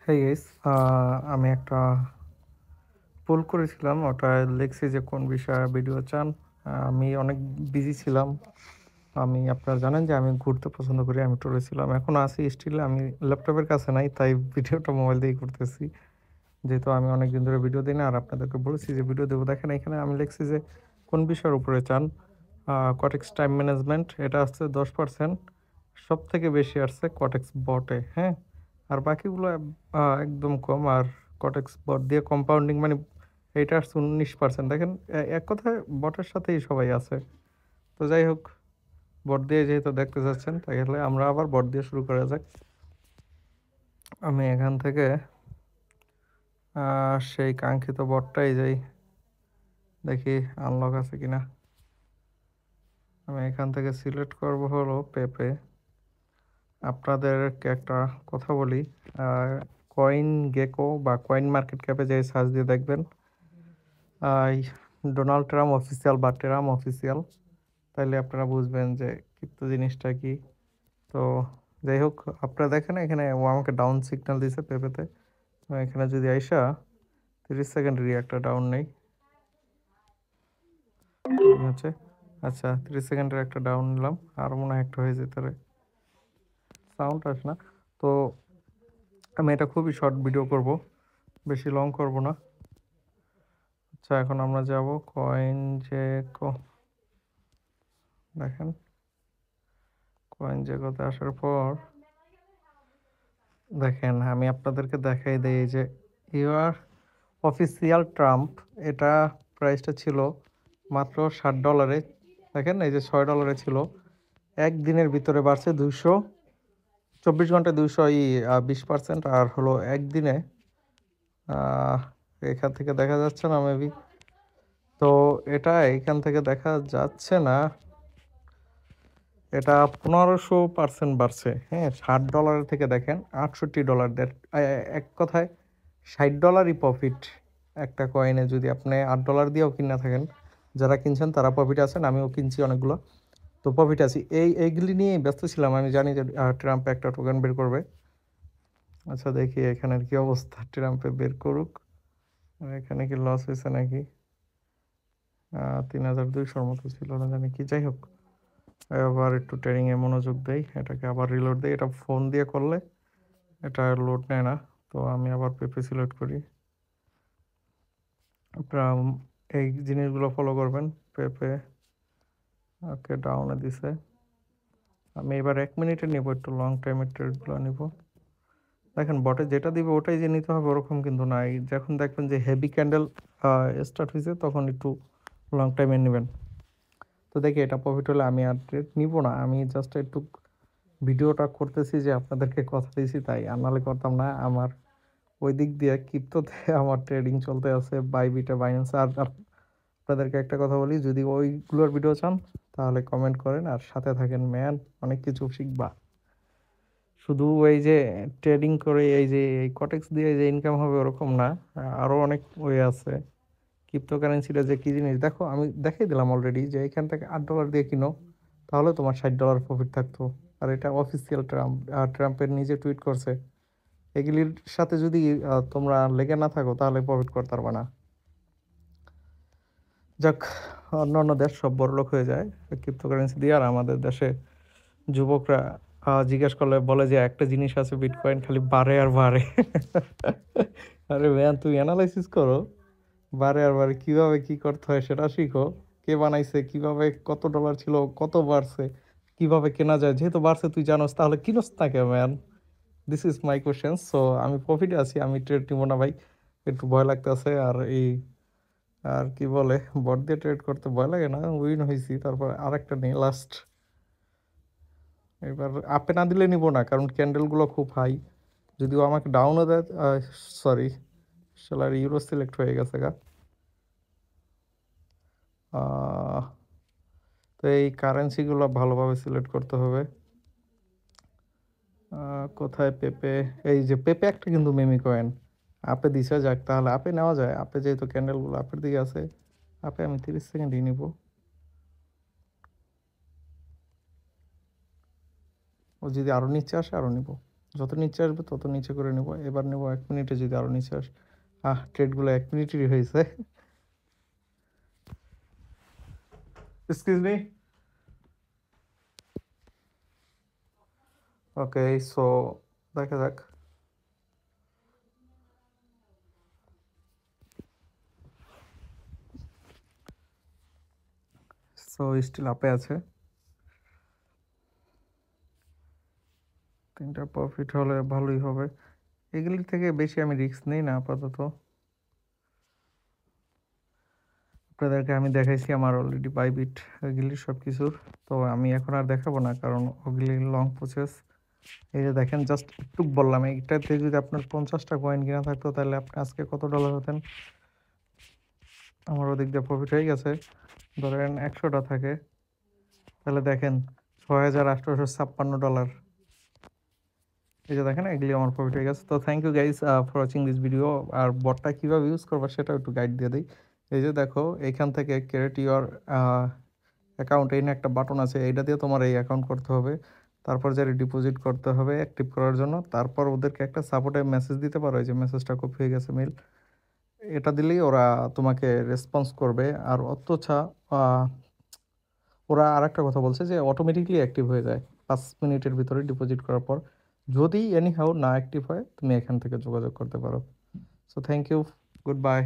Hey guys, আমি একটা pole করেছিলাম। ওটা লিখছি যে কোন বিষয়ে ভিডিও চান। আমি অনেক বিজি ছিলাম। আপনারা জানেন যে আমি ঘুরতে পছন্দ করি, আমি ট্যুরে ছিলাম, এখন আছি স্টিল। আমি ল্যাপটপের কাছে নাই, তাই ভিডিওটা মোবাইল দিয়েই করতেছি, যেহেতু আমি অনেক দিন ধরে ভিডিও দিই না। আর আপনাদেরকে বলেছি যে ভিডিও দেবো। দেখেন এখানে আমি লিখছি যে কোন বিষয়ের উপরে চান। কটেক্স টাইম ম্যানেজমেন্ট, এটা আসছে 10%। সব থেকে বেশি আসছে কটেক্স বটে, হ্যাঁ। আর বাকিগুলো একদম কম। আর কটেক্স বট দিয়ে কম্পাউন্ডিং মানে এটা আসছে 19%। দেখেন এক কথায় বটের সাথেই সবাই আছে। তো যাই হোক, বট দিয়ে যেহেতু দেখতে চাচ্ছেন, তাহলে আমরা আবার বট দিয়ে শুরু করা যাক। আমি এখান থেকে সেই কাঙ্ক্ষিত বটটাই যাই, দেখি আনলক আছে কিনা। আমি এখান থেকে সিলেক্ট করব হলো পেপে। আপনাদেরকে একটা কথা বলি, কয়েন গেকো বা কয়েন মার্কেট ক্যাপে যে সার্চ দিয়ে দেখবেন এই ডোনাল্ড ট্রাম্প অফিসিয়াল বা ট্রাম্প অফিসিয়াল, তাইলে আপনারা বুঝবেন যে ক্রিপ্টো জিনিসটা কি। তো যাই হোক, আপনারা দেখেন এখানে ও আমাকে ডাউন সিগন্যাল দিছে পেপেতে। তো এখানে যদি আইসা 30 সেকেন্ডেরই একটা ডাউন নেই, হচ্ছে আচ্ছা 30 সেকেন্ডের একটা ডাউন নিলাম। আর মনে হয় একটা হয়ে যেতে পারে, সাউন্ড আসে না। তো আমি এটা খুবই শর্ট ভিডিও করব, বেশি লং করব না। আচ্ছা, এখন আমরা যাব কয়েন জেকো। দেখেন কয়েন জেকোতে আসার পর দেখেন আমি আপনাদেরকে দেখাই দিই যে ইউআর অফিসিয়াল ট্রাম্প, এটা প্রাইসটা ছিল মাত্র $60। দেখেন এই যে $6 ছিল, একদিনের ভিতরে বাড়ছে 24 ঘন্টায় 20% আর হলো একদিনে এখান থেকে দেখা যাচ্ছে না মেবি। তো এটা এখান থেকে দেখা যাচ্ছে না, এটা 1500% বাড়ছে, হ্যাঁ। $60 থেকে দেখেন $68। এক কথায় $60 প্রফিট একটা কয়েনে। যদি আপনি $8 দিয়েও কিনা থাকেন, যারা কিনছেন তারা প্রফিট আছেন, আমিও কিনছি অনেকগুলো, তো প্রফিট আছি। এইগুলি নিয়েই ব্যস্ত ছিলাম। আমি জানি যে ট্রাম্প একটা টোকেন বের করবে। আচ্ছা দেখি এখানের কি অবস্থা, ট্রাম্পে বের করুক। এখানে কি লস হয়েছে নাকি? 3200-র মতো ছিল না জানি কি। যাই হোক, আবার একটু ট্রেনিংয়ে মনোযোগ দেই, এটাকে আবার রিলোড দেই। এটা ফোন দিয়ে করলে এটা লোড নেয় না। তো আমি আবার পেপে সিলেক্ট করি। আপনারা এই জিনিসগুলো ফলো করবেন। পেপে ওকে ডাউনে দিছে। আমি এবার 1 মিনিটে নিব, একটু লং টাইমের ট্রেডগুলো নিব। দেখেন বটে যেটা দিবে ওটাই যে নিতে হবে ওরকম কিন্তু না। যখন দেখবেন যে হেভি ক্যান্ডেল স্টার্ট হয়েছে, তখন একটু লং টাইমে নেবেন। তো দেখি এটা প্রফিট হলে আমি আর ট্রেড নিব না। আমি জাস্ট একটু ভিডিওটা করতেছি যে আপনাদেরকে কথা দিয়েছি, তাই আর নাহলে করতাম না। আমার ওই দিক দিয়ে ক্রিপ্টোতে আমার ট্রেডিং চলতে আছে, বাইবিটে, বাইন্যান্স। আর আপনাদেরকে একটা কথা বলি, যদি ওইগুলোর ভিডিও চান তাহলে কমেন্ট করেন আর সাথে থাকেন ম্যান, অনেক কিছু শিখবা। শুধু এই যে ট্রেডিং করে এই যে এই কটেক্স দিয়ে যে ইনকাম হবে ওরকম না, আরও অনেক ওয়ে আছে। ক্রিপ্টোকারেন্সিটা যে কী জিনিস দেখো, আমি দেখাই দিলাম অলরেডি যে এখান থেকে $8 দিয়ে কিনো, তাহলে তোমার $60 প্রফিট থাকতো। আর এটা অফিসিয়াল ট্রাম্পের নিজে টুইট করছে। এগুলির সাথে যদি তোমরা লেগে না থাকো তাহলে প্রফিট করতে পারবে না। যাক, অন্য অন্য দেশ সব বড়লোক হয়ে যায় ক্রিপ্টোকারেন্সি দিয়ে, আর আমাদের দেশে যুবকরা জিজ্ঞেস করলে বলে যে একটা জিনিস আছে, বিটকয়েন খালি বাড়ে আর বাড়ে। আরে ভাইয়া, তুমি অ্যানালাইসিস করো, বারে আর বারে কিভাবে কি করতে হয় সেটা শিখো। কে বানাইছে, কিভাবে, কত ডলার ছিল, কত বাড়ছে, কিভাবে কেনা যায়। যেহেতু বাড়ছে তুই জানোস, তাহলে কিনোস না কে man? This is my question. So আমি প্রফিটে আছি, আমি ট্রেড নিব না ভাই। একটু ভয় লাগতেছে। আর আর কি বলে, বট দিয়ে ট্রেড করতে ভয় লাগে না? উইন হয়েছি, তারপর আরেকটা নেই লাস্ট। এবার আপে না দিলে নিব না, কারণ ক্যান্ডেলগুলো খুব হাই। যদিও আমাকে ডাউনও দেয়। সরি, শালার ইউরো সিলেক্ট হয়ে গেছে গা। আহ, তো এই কারেন্সিগুলো ভালোভাবে সিলেক্ট করতে হবে। কোথায় পেপে? এই যে পেপে একটা কিন্তু মেমি কয়েন আপে দিছে। যাক, তাহলে আপে নেওয়া যায়। আপে যেহেতু ক্যান্ডেলগুলো আপের দিকে আছে, আপে আমি 30 সেকেন্ডই নিব। ও যদি আরও নিচে আসে আরও নিব। যত নিচে আসবে তত নিচে করে নেব। এবার নেব 1 মিনিটে যদি আরও নিচে আসে। ট্রেডগুলো 1 মিনিটেরই হয়েছে। Excuse me. ওকে, সো দেখা যাক। সো স্টিল আপে আছে। 3টা প্রফিট হলে ভালোই হবে। এগুলির থেকে বেশি আমি রিস্ক নেই না আপাতত। আপনাদেরকে আমি দেখাইছি আমার অলরেডি বাইবিট এগুলি সব কিছুর। তো আমি এখন আর দেখাবো না, কারণ ওগুলি লং প্রসেস। এই যে দেখেন, জাস্ট একটু বললাম, এইটাতে যদি আপনার 50টা কয়েন কিনা থাকতো তাহলে আপনি আজকে কত ডলার হতেন। আমার ওদিক দিয়ে প্রফিট হয়ে গেছে। ধরেন 100টা থাকে, তাহলে দেখেন $6,856। এই যে দেখেন, এগুলি আমার প্রফিট হয়ে গেছে। তো thank you guys for watching this video. আর বটটা কীভাবে ইউজ করবো সেটাও একটু গাইড দিয়ে দিই। এই যে দেখো, এইখান থেকে ক্রিয়েট ইউর অ্যাকাউন্ট, এই না একটা বাটন আছে, এইটা দিয়ে তোমার এই অ্যাকাউন্ট করতে হবে। তারপর যারা ডিপোজিট করতে হবে অ্যাক্টিভ করার জন্য, তারপর ওদেরকে একটা সাপোর্টে মেসেজ দিতে পারো। এই যে মেসেজটা কপি হয়ে গেছে, মেল, এটা দিলেই ওরা তোমাকে রেসপন্স করবে। আর অথচা ওরা আরেকটা কথা বলছে যে অটোমেটিকলি অ্যাক্টিভ হয়ে যায় 5 মিনিটের ভিতরে ডিপোজিট করার পর। যদি এনি হাউ না অ্যাক্টিভ হয়, তুমি এখান থেকে যোগাযোগ করতে পারো। So thank you, good by.